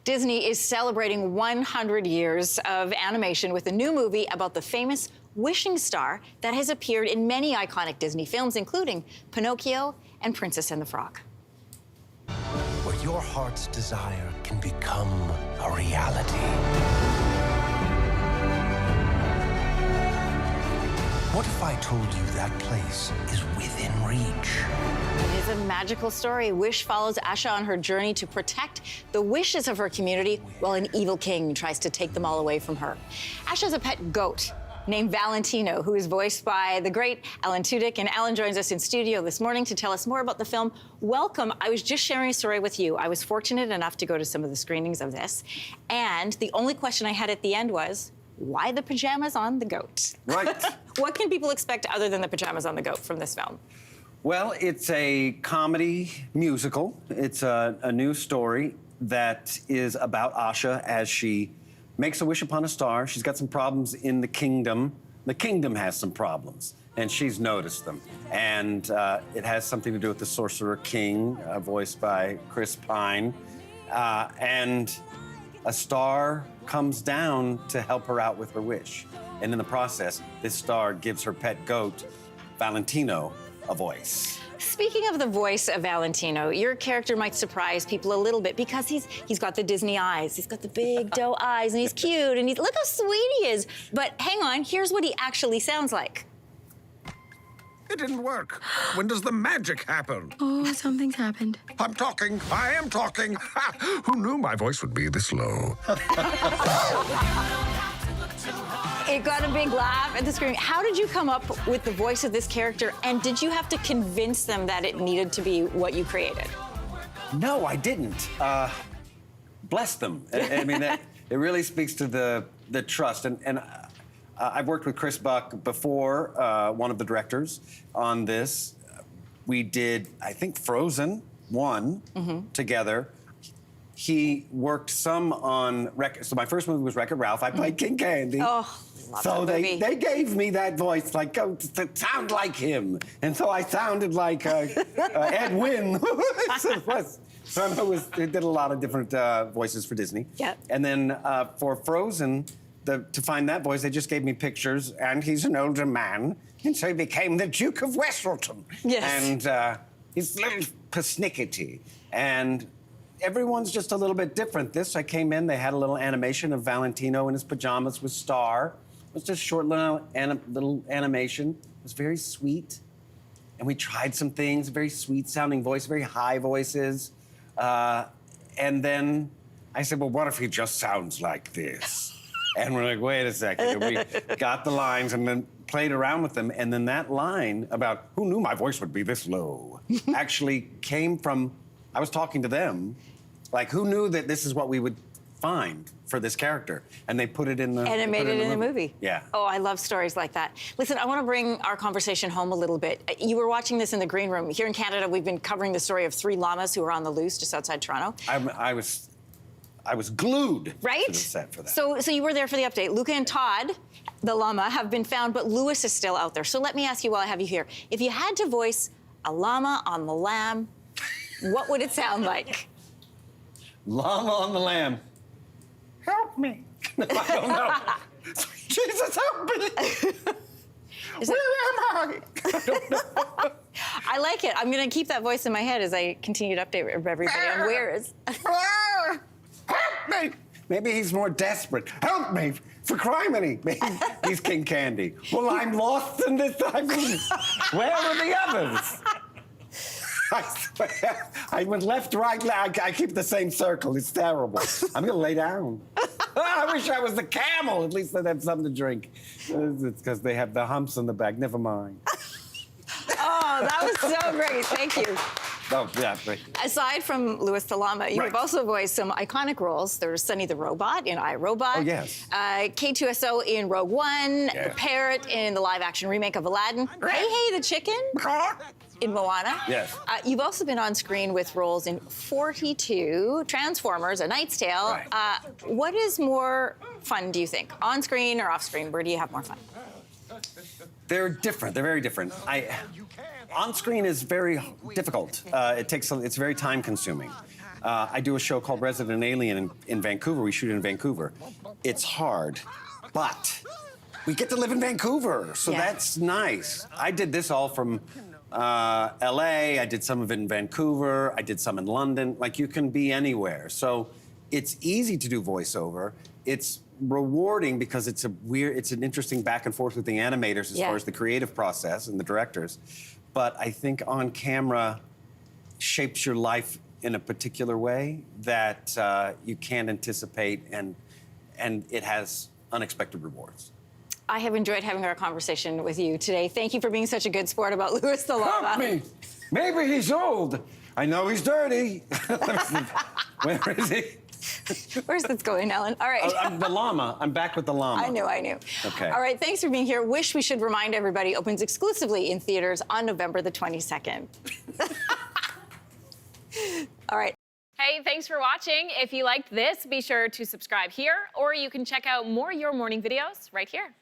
Disney is celebrating 100 years of animation with a new movie about the famous wishing star that has appeared in many iconic Disney films, including Pinocchio and Princess and the Frog. Where your heart's desire can become a reality. What if I told you that place is within reach? It is a magical story. Wish follows Asha on her journey to protect the wishes of her community while an evil king tries to take them all away from her. Asha has a pet goat named Valentino, who is voiced by the great Alan Tudyk. And Alan joins us in studio this morning to tell us more about the film. Welcome. I was just sharing a story with you. I was fortunate enough to go to some of the screenings of this. And the only question I had at the end was, why the pajamas on the goat? Right. What can people expect other than the pajamas on the goat from this film? Well, it's a comedy musical. It's a new story that is about Asha as she makes a wish upon a star. She's got some problems in the kingdom. The kingdom has some problems, and she's noticed them. And it has something to do with the Sorcerer King, voiced by Chris Pine. And a star comes down to help her out with her wish. And in the process, this star gives her pet goat, Valentino, a voice. Speaking of the voice of Valentino, your character might surprise people a little bit because he's got the Disney eyes. He's got the big doe eyes, and he's cute, and look how sweet he is. But hang on, here's what he actually sounds like. It didn't work. When does the magic happen? Oh, something's happened. I'm talking. I am talking. Ha! Who knew my voice would be this low? It got a big laugh at the screen. How did you come up with the voice of this character, and did you have to convince them that it needed to be what you created? No, I didn't. Bless them. I mean, it really speaks to the trust. And I've worked with Chris Buck before, one of the directors, on this. We did, I think, Frozen 1 together. He worked some on Wreck-It. So my first movie was Wreck-It Ralph. I played King Candy. Oh, love so that movie. they gave me that voice, like, to sound like him. And so I sounded like Ed Wynn. So I did a lot of different voices for Disney. Yeah. And then for Frozen, to find that voice, they just gave me pictures, and he's an older man, and so he became the Duke of Westleton. Yes. And he's a little persnickety, and everyone's just a little bit different. I came in, they had a little animation of Valentino in his pajamas with Star. It was just a short little animation. It was very sweet, and we tried some things, very sweet-sounding voice, very high voices, and then I said, well, what if he just sounds like this? And we're like, wait a second. And we got the lines and then played around with them. And then that line about who knew my voice would be this low actually came from, I was talking to them, like, who knew that this is what we would find for this character? And they put it in the... And it made it in the movie. Yeah. Oh, I love stories like that. Listen, I want to bring our conversation home a little bit. You were watching this in the green room. Here in Canada, we've been covering the story of 3 llamas who were on the loose just outside Toronto. I was glued right? to the set for that. So you were there for the update. Luca and Todd, the llama, have been found, but Lewis is still out there. So let me ask you while I have you here, if you had to voice a llama on the lamb, what would it sound like? Llama on the lamb. Help me. No, I don't know. Jesus, help me. Where am I? I don't know. I like it. I'm going to keep that voice in my head as I continue to update everybody on where is. Help me! Maybe he's more desperate. Help me! For criminy. Maybe he's King Candy. Well, I'm lost in this. Where are the others? I went left, right, I keep the same circle. It's terrible. I'm gonna lay down. I wish I was the camel. At least they'd have something to drink. It's because they have the humps in the back. Never mind. Oh, that was so great. Thank you. Oh, yeah. Great. Aside from Louis the Llama, you have also voiced some iconic roles. There's Sonny the Robot in I, Robot. Oh, yes. K2SO in Rogue One. Yeah. The Parrot in the live-action remake of Aladdin. Hey, the Chicken in Moana. Yes. You've also been on screen with roles in 42, Transformers, A Knight's Tale. Right. What is more fun, do you think? On screen or off screen? Where do you have more fun? They're different. They're very different. On screen is very difficult. It's very time consuming. I do a show called Resident Alien in Vancouver. We shoot in Vancouver. It's hard, but we get to live in Vancouver, so that's nice. I did this all from LA, I did some of it in Vancouver, I did some in London. Like, you can be anywhere. So it's easy to do voiceover. It's rewarding because it's an interesting back and forth with the animators as far as the creative process and the directors. But I think on camera shapes your life in a particular way that you can't anticipate, and it has unexpected rewards. I have enjoyed having our conversation with you today. Thank you for being such a good sport about Louis the llama. Help me! Maybe he's old. I know he's dirty. Where is he? Where's this going, Ellen? All right. I'm the llama. I'm back with the llama. I knew. Okay. All right, thanks for being here. Wish We Should Remind Everybody opens exclusively in theaters on November the 22nd. All right. Hey, thanks for watching. If you liked this, be sure to subscribe here, or you can check out more Your Morning videos right here.